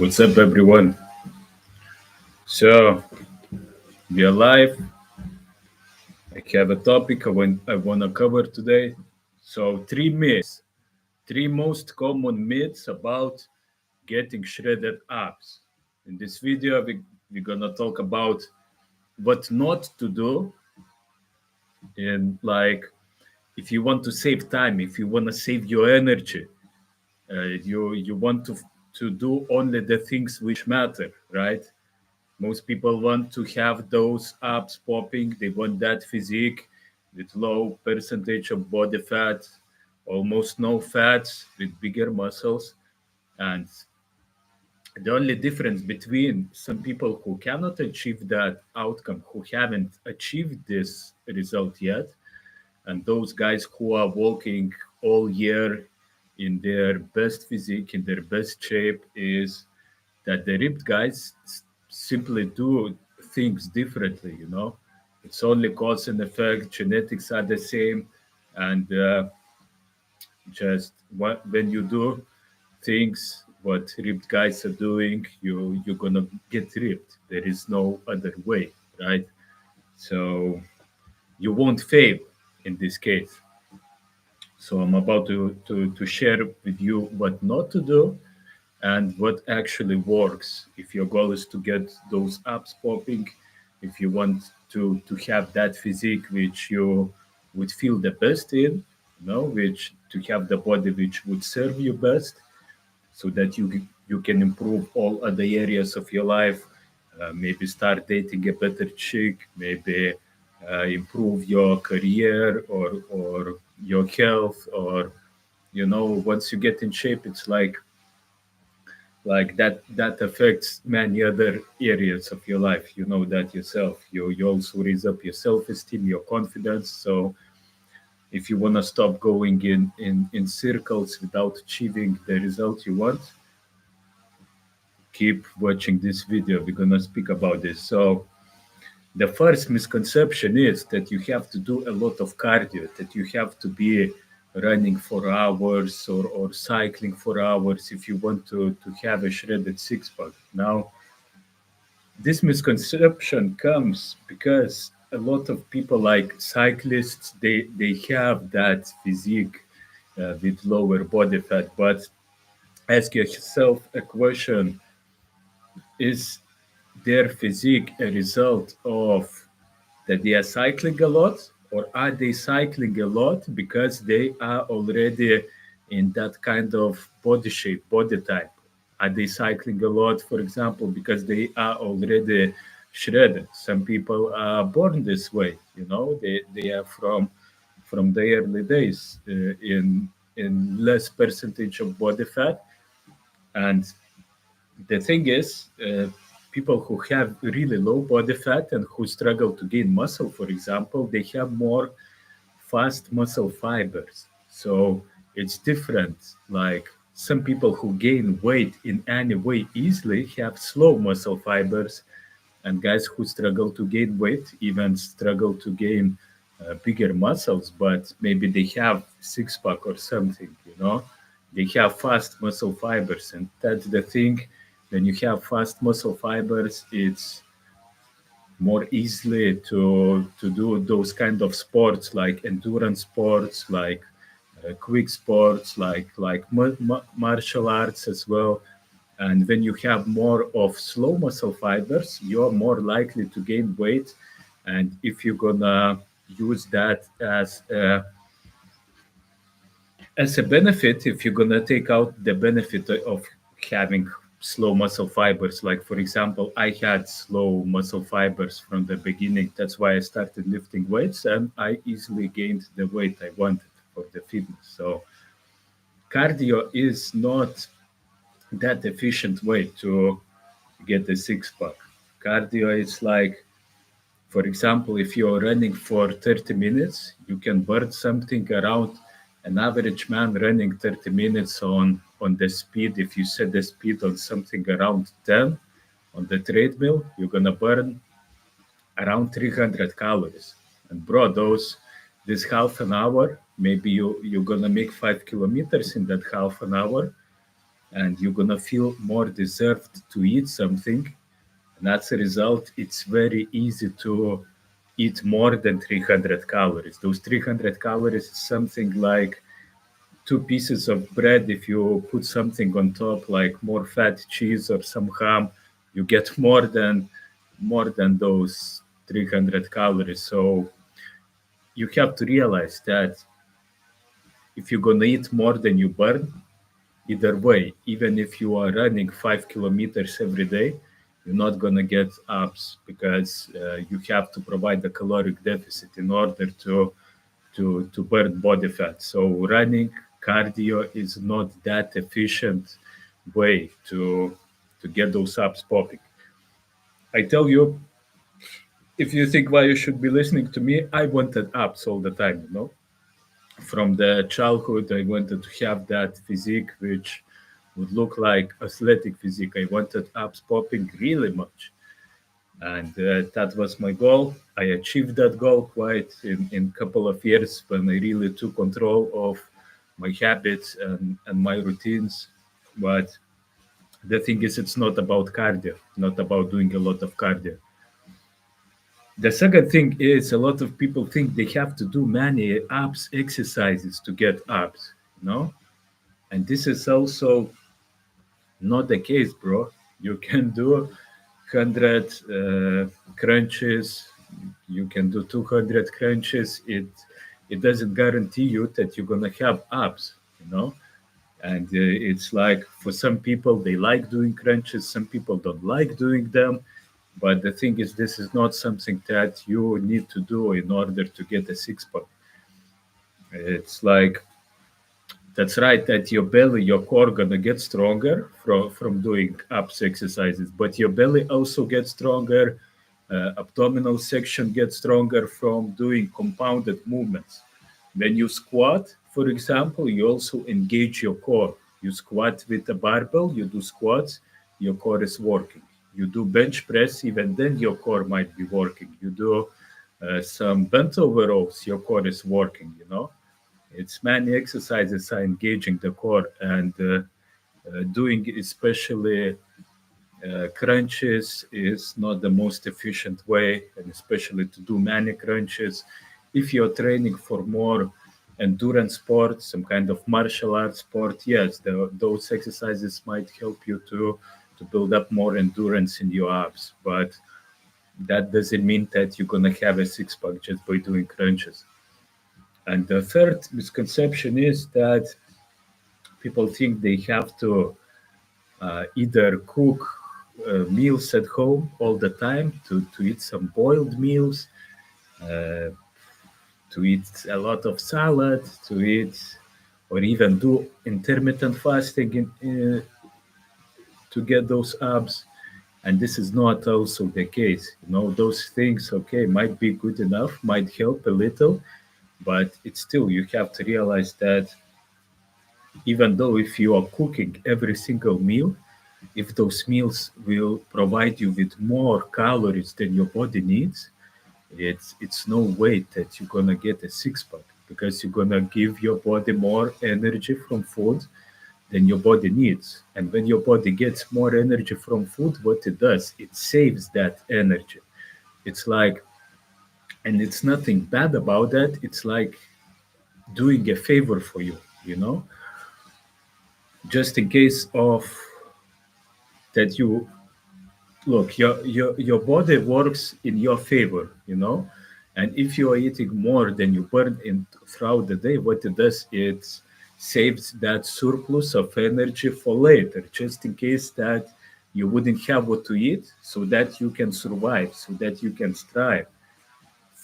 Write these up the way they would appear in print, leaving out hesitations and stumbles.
What's up, everyone? So, we are live. I have a topic I want to cover today. So, three most common myths about getting shredded abs. In this video, we're going to talk about what not to do. And, like, if you want to save time, if you want to save your energy, you want to do only the things which matter, right? Most people want to have those abs popping. They want that physique with low percentage of body fat, almost no fats, with bigger muscles. And the only difference between some people who cannot achieve that outcome, who haven't achieved this result yet, and those guys who are walking all year in their best physique, in their best shape, is that the ripped guys simply do things differently. It's only cause and effect. Genetics are the same, and just when you do things what ripped guys are doing, you're gonna get ripped. There is no other way, right? So you won't fail in this case. So I'm about to share with you what not to do and what actually works if your goal is to get those abs popping, if you want to have that physique which you would feel the best in, which to have the body which would serve you best, so that you can improve all other areas of your life. Maybe start dating a better chick, maybe improve your career or your health, or once you get in shape, it's like that affects many other areas of your life. You know that yourself. You also raise up your self-esteem, your confidence. So if you want to stop going in circles without achieving the result you want, keep watching this video. We're gonna speak about this. So the first misconception is that you have to do a lot of cardio, that you have to be running for hours or cycling for hours if you want to have a shredded six pack. Now, this misconception comes because a lot of people, like cyclists, they have that physique with lower body fat. But ask yourself a question: is their physique a result of that they are cycling a lot, or are they cycling a lot because they are already in that kind of body shape, body type? Are they cycling a lot, for example, because they are already shredded? Some people are born this way, they are from the early days in less percentage of body fat. And the thing is, people who have really low body fat and who struggle to gain muscle, for example, they have more fast muscle fibers. So it's different. Like some people who gain weight in any way easily have slow muscle fibers, and guys who struggle to gain weight even struggle to gain bigger muscles, but maybe they have six pack or something, they have fast muscle fibers. And that's the thing. When you have fast muscle fibers, it's more easily to do those kind of sports, like endurance sports, like quick sports, like martial arts as well. And when you have more of slow muscle fibers, you're more likely to gain weight. And if you're gonna use that as a benefit, if you're gonna take out the benefit of having slow muscle fibers, like for example, I had slow muscle fibers from the beginning. That's why I started lifting weights, and I easily gained the weight I wanted for the fitness. So cardio is not that efficient way to get a six pack. Cardio is like, for example, if you're running for 30 minutes, you can burn something around an average man running 30 minutes on the speed. If you set the speed on something around 10 on the treadmill, you're going to burn around 300 calories. And bro, this half an hour, maybe you're going to make 5 kilometers in that half an hour. and you're gonna feel more deserved to eat something. And as a result, it's very easy to eat more than 300 calories. Those 300 calories is something like two pieces of bread. If you put something on top, like more fat cheese or some ham, you get more than those 300 calories. So you have to realize that if you're gonna eat more than you burn, either way, even if you are running 5 kilometers every day, you're not gonna get abs because you have to provide the caloric deficit in order to burn body fat. So running cardio is not that efficient way to get those abs popping. I tell you, if you think why you should be listening to me, I wanted abs all the time. From the childhood, I wanted to have that physique, which would look like athletic physique. I wanted abs popping really much, and that was my goal. I achieved that goal quite in couple of years when I really took control of my habits and my routines. But the thing is, it's not about cardio, not about doing a lot of cardio. The second thing is a lot of people think they have to do many abs exercises to get abs, you know? And this is also not the case, bro. You can do 100 crunches, you can do 200 crunches. It doesn't guarantee you that you're gonna have abs, you know. And it's like for some people they like doing crunches, some people don't like doing them. But the thing is, this is not something that you need to do in order to get a six pack. It's like that's right that your belly, your core gonna get stronger from doing abs exercises, but your belly also gets stronger. Abdominal section gets stronger from doing compounded movements. When you squat, for example, you also engage your core. You squat with a barbell, you do squats, your core is working. You do bench press, even then your core might be working. You do some bent over rows, your core is working, It's many exercises are engaging the core and doing especially crunches is not the most efficient way, and especially to do many crunches. If you're training for more endurance sport, some kind of martial arts sport, yes, those exercises might help you to build up more endurance in your abs, but that doesn't mean that you're gonna have a six pack just by doing crunches. And the third misconception is that people think they have to either cook meals at home all the time, to eat some boiled meals, uh, to eat a lot of salad, to eat or even do intermittent fasting to get those abs. And this is not also the case. Those things, okay, might be good enough, might help a little, but it's still, you have to realize that even though if you are cooking every single meal, if those meals will provide you with more calories than your body needs, it's no way that you're gonna get a six pack because you're gonna give your body more energy from food than your body needs. And when your body gets more energy from food, what it does, it saves that energy. It's like, and it's nothing bad about that. It's like doing a favor for you, you know, just in case of that you look, your body works in your favor, and if you are eating more than you burn in throughout the day, what it does, it saves that surplus of energy for later, just in case that you wouldn't have what to eat, so that you can survive, so that you can thrive.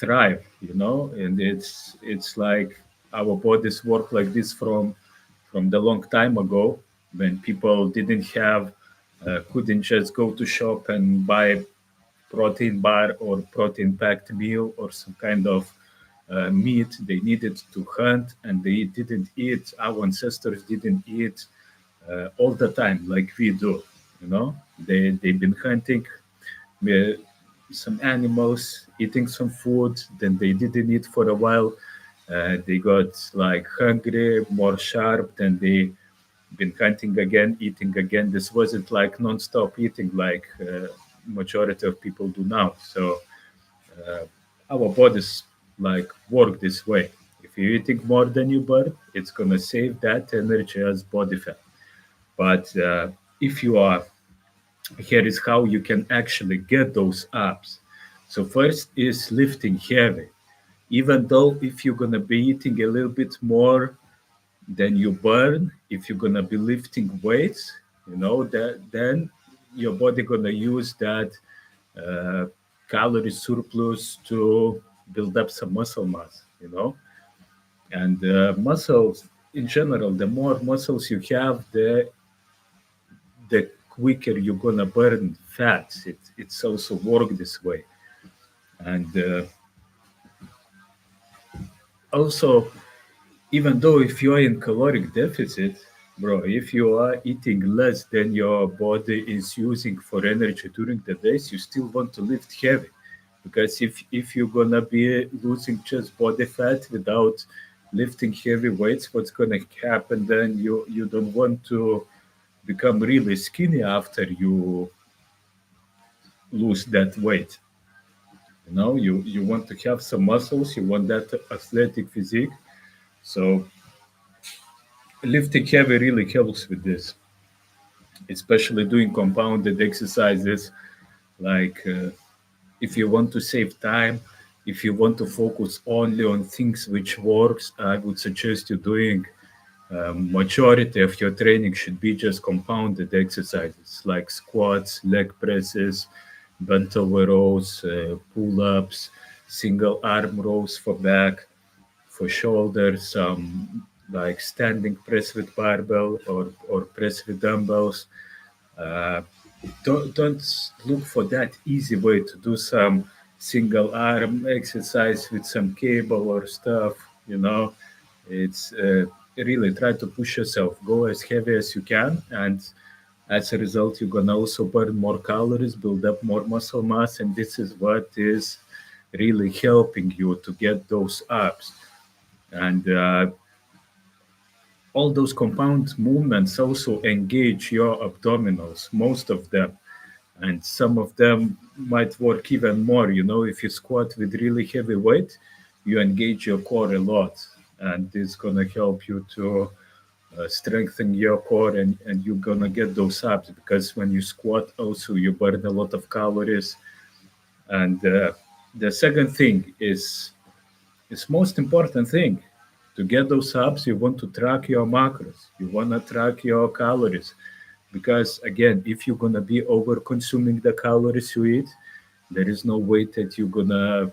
And it's like our bodies work like this from the long time ago, when people didn't have couldn't just go to shop and buy protein bar or protein packed meal or some kind of meat. They needed to hunt, and they didn't eat, our ancestors didn't eat all the time like we do. They've been hunting uh, some animals, eating some food, then they didn't eat for a while. They got like hungry, more sharp, then been hunting again, eating again. This wasn't like non-stop eating like majority of people do now. So our bodies like work this way. If you're eating more than you burn, it's gonna save that energy as body fat. But if you are, here is how you can actually get those abs. So first is lifting heavy. Even though if you're gonna be eating a little bit more than you burn, if you're gonna be lifting weights, that then your body gonna use that uh, calorie surplus to build up some muscle mass. And muscles in general, the more muscles you have, the quicker you're gonna burn fats. It's also work this way. And also, even though if you are in caloric deficit, bro, if you are eating less than your body is using for energy during the days, you still want to lift heavy. Because if you're gonna be losing just body fat without lifting heavy weights, what's gonna happen then? You don't want to become really skinny after you lose that weight. You want to have some muscles, you want that athletic physique. So lifting heavy really helps with this, especially doing compounded exercises. Like if you want to save time, if you want to focus only on things which works, I would suggest you doing majority of your training should be just compounded exercises like squats, leg presses, bent over rows, pull-ups, single arm rows for back, for shoulders, like standing press with barbell or press with dumbbells. Uh, don't look for that easy way to do some single arm exercise with some cable or stuff. You know, it's really try to push yourself, go as heavy as you can, and as a result, you're gonna also burn more calories, build up more muscle mass, and this is what is really helping you to get those abs. And all those compound movements also engage your abdominals, most of them, and some of them might work even more. If you squat with really heavy weight, you engage your core a lot, and it's gonna help you to strengthen your core, and you're gonna get those abs because when you squat, also you burn a lot of calories. And the second thing is most important thing. To get those abs, you want to track your macros. You want to track your calories. Because again, if you're gonna be over consuming the calories you eat, there is no way that you're gonna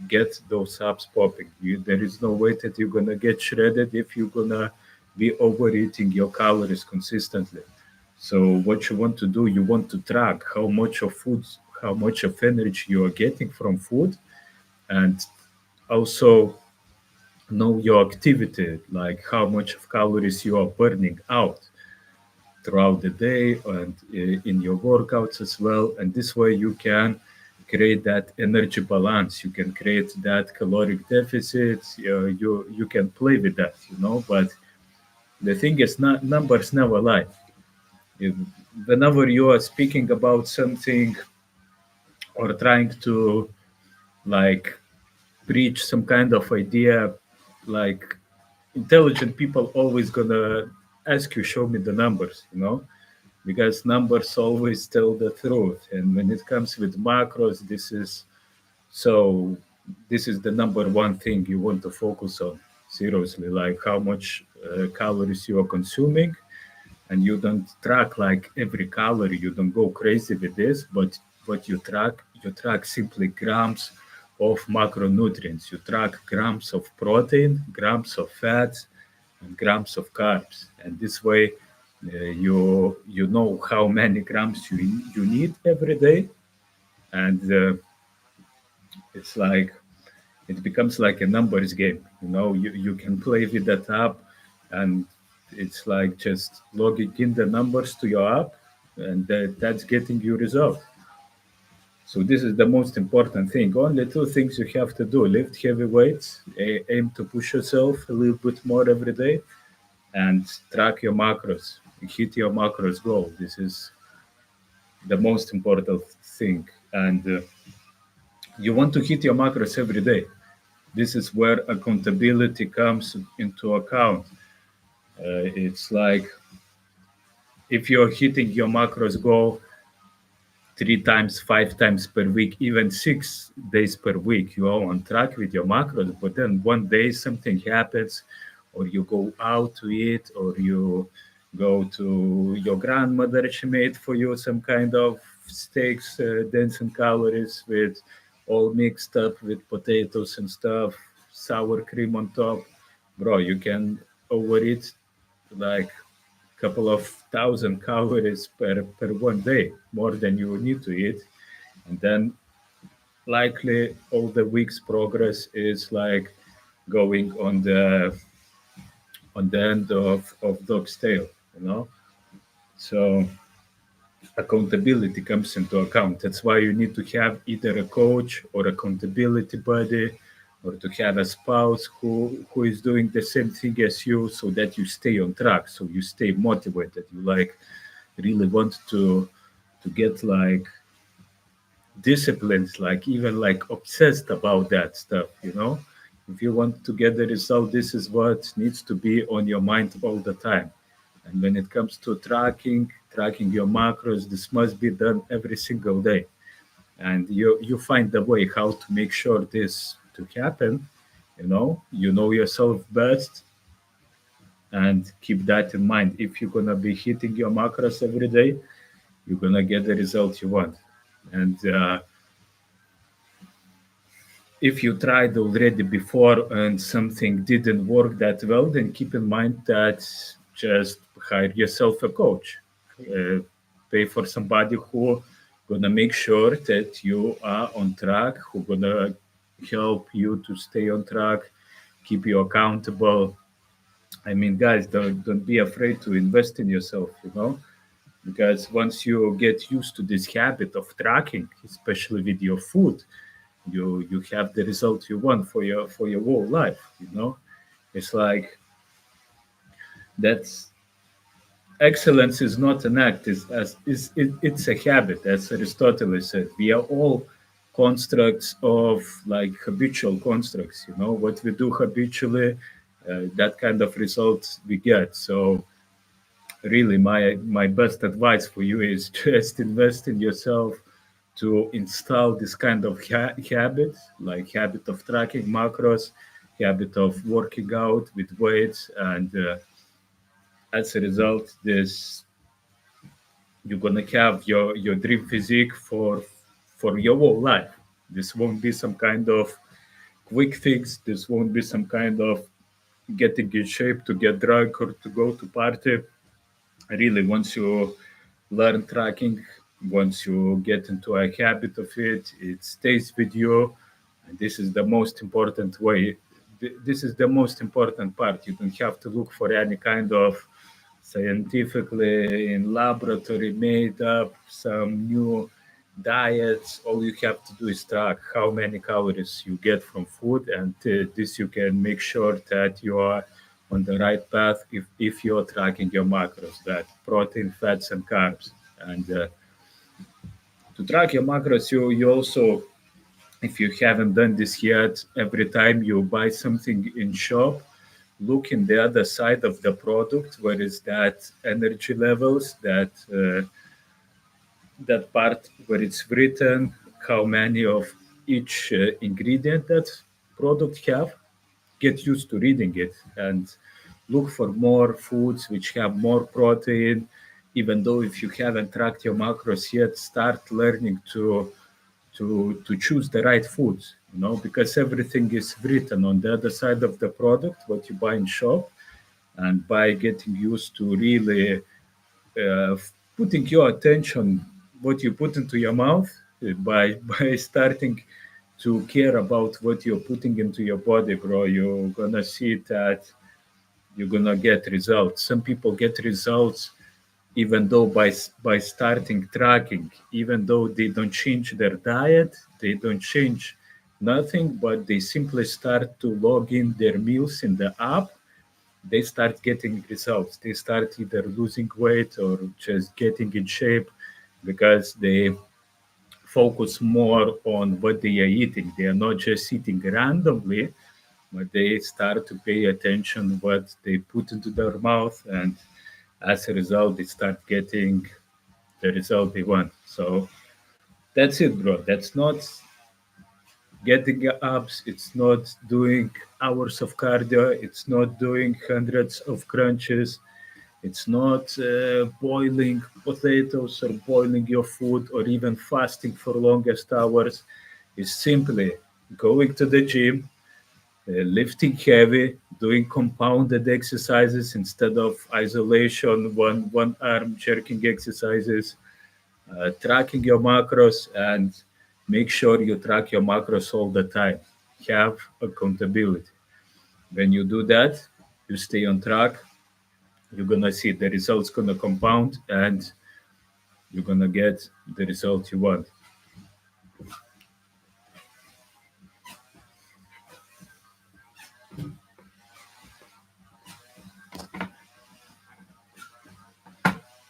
get those abs popping. There is no way that you're gonna get shredded if you're gonna be overeating your calories consistently. So what you want to do, you want to track how much of food, how much of energy you are getting from food, and also know your activity, like how much of calories you are burning out throughout the day and in your workouts as well. And this way you can create that energy balance. You can create that caloric deficit. You can play with that, But the thing is, not numbers never lie. If, Whenever you are speaking about something or trying to like preach some kind of idea, like intelligent people always gonna ask you, show me the numbers, because numbers always tell the truth. And when it comes with macros, so this is the number one thing you want to focus on. Seriously, like how much calories you are consuming, and you don't track like every calorie. You don't go crazy with this, but you track simply grams of macronutrients. You track grams of protein, grams of fats, and grams of carbs. And this way, you know how many grams you need every day, and it's like it becomes like a numbers game. You can play with that app, and it's like just logging in the numbers to your app, and that's getting you result. So this is the most important thing. Only two things you have to do: lift heavy weights, aim to push yourself a little bit more every day, and track your macros. hit your macros goal. This is the most important thing. And you want to hit your macros every day. This is where accountability comes into account. It's like if you're hitting your macros goal 3 times, 5 times per week, even 6 days per week, you are on track with your macros. But then one day something happens, or you go out to eat, or you go to your grandmother, she made for you some kind of steaks, dense in calories, with all mixed up with potatoes and stuff, sour cream on top. Bro, you can overeat like couple of thousand calories per one day, more than you need to eat. And then likely all the week's progress is like going on the end of dog's tail, you know? So accountability comes into account. That's why you need to have either a coach or accountability buddy, or to have a spouse who is doing the same thing as you, so that you stay on track, so you stay motivated. You like really want to get like disciplined, like even like obsessed about that stuff, you know? If you want to get the result, this is what needs to be on your mind all the time. And when it comes to tracking your macros, this must be done every single day. And you find the way how to make sure this to happen. You know yourself best, and keep that in mind. If you're gonna be hitting your macros every day, you're gonna get the result you want. And if you tried already before and something didn't work that well, then keep in mind that just hire yourself a coach. Uh, Pay for somebody who gonna make sure that you are on track, who gonna help you to stay on track, keep you accountable. I mean, guys, don't be afraid to invest in yourself. Because once you get used to this habit of tracking, especially with your food, you have the result you want for your whole life. It's like that's excellence is not an act, it's a habit, as Aristotle said. We are all constructs of like habitual constructs. What we do habitually, that kind of results we get. So really, my best advice for you is just invest in yourself to install this kind of habit, like habit of tracking macros, habit of working out with weights, and as a result, this you're gonna have your dream physique for your whole life. This won't be some kind of quick fix. This won't be some kind of getting in shape to get drunk or to go to party. Really, once you learn tracking, once you get into a habit of it, it stays with you. And this is the most important way. This is the most important part. You don't have to look for any kind of scientifically in laboratory made up some new diets. All you have to do is track how many calories you get from food, and this you can make sure that you are on the right path if you're tracking your macros, that protein, fats, and carbs. And to track your macros, you also, if you haven't done this yet, every time you buy something in shop, look in the other side of the product, where is that energy levels, that part where it's written how many of each ingredient that product have. Get used to reading it and look for more foods which have more protein. Even though if you haven't tracked your macros yet, start learning to choose the right foods, because everything is written on the other side of the product what you buy in shop. And by getting used to really uh, putting your attention what you put into your mouth, by by starting to care about what you're putting into your body, bro, you're gonna see that you're gonna get results. Some people get results even though by starting tracking, even though they don't change their diet, they don't change nothing, but they simply start to log in their meals in the app, they start getting results. They start either losing weight or just getting in shape because they focus more on what they are eating. They are not just eating randomly, but they start to pay attention what they put into their mouth, and as a result, they start getting the result they want. So that's it, bro. That's not getting abs. It's not doing hours of cardio. It's not doing hundreds of crunches. It's not boiling potatoes or boiling your food or even fasting for longest hours. It's simply going to the gym, lifting heavy, doing compounded exercises instead of isolation, one arm jerking exercises, tracking your macros, and make sure you track your macros all the time. Have accountability. When you do that, you stay on track. You're gonna see the results gonna compound, and you're gonna get the result you want.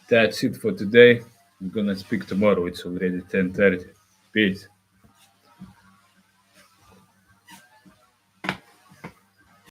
That's it for today. We're gonna speak tomorrow. It's already 10:30. Peace.